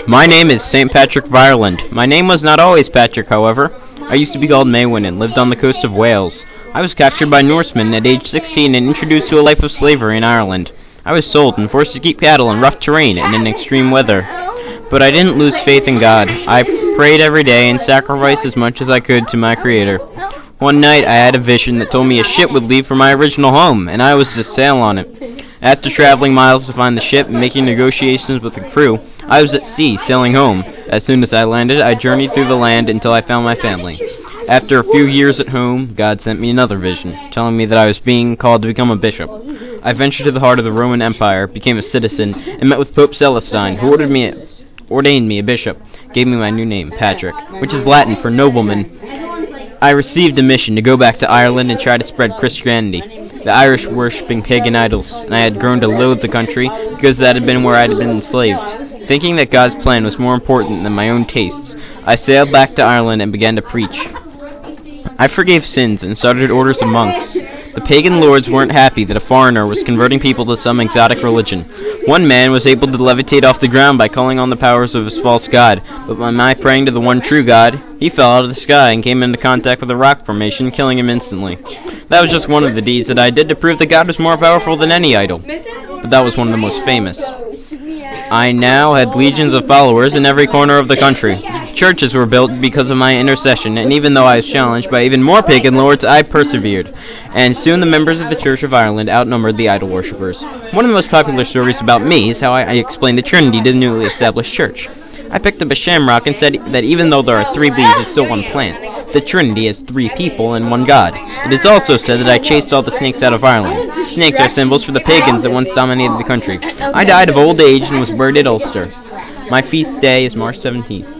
My name is St. Patrick of Ireland. My name was not always Patrick, however. I used to be called Maewyn and lived on the coast of Wales. I was captured by Norsemen at age 16 and introduced to a life of slavery in Ireland. I was sold and forced to keep cattle in rough terrain and in extreme weather. But I didn't lose faith in God. I prayed every day and sacrificed as much as I could to my Creator. One night I had a vision that told me a ship would leave for my original home, and I was to sail on it. After traveling miles to find the ship and making negotiations with the crew, I was at sea, sailing home. As soon as I landed, I journeyed through the land until I found my family. After a few years at home, God sent me another vision, telling me that I was being called to become a bishop. I ventured to the heart of the Roman Empire, became a citizen, and met with Pope Celestine, who ordained me a bishop, gave me my new name, Patrick, which is Latin for nobleman. I received a mission to go back to Ireland and try to spread Christianity. The Irish worshipping pagan idols, and I had grown to loathe the country because that had been where I had been enslaved. Thinking that God's plan was more important than my own tastes, I sailed back to Ireland and began to preach. I forgave sins and started orders of monks. The pagan lords weren't happy that a foreigner was converting people to some exotic religion. One man was able to levitate off the ground by calling on the powers of his false god, but by my praying to the one true God, he fell out of the sky and came into contact with a rock formation, killing him instantly. That was just one of the deeds that I did to prove that God was more powerful than any idol, but that was one of the most famous. I now had legions of followers in every corner of the country. Churches were built because of my intercession, and even though I was challenged by even more pagan lords, I persevered. And soon the members of the Church of Ireland outnumbered the idol worshippers. One of the most popular stories about me is how I explained the Trinity to the newly established church. I picked up a shamrock and said that even though there are 3 leaves, it's still one plant. The Trinity has 3 people and 1 God. It is also said that I chased all the snakes out of Ireland. Snakes are symbols for the pagans that once dominated the country. I died of old age and was buried at Ulster. My feast day is March 17th.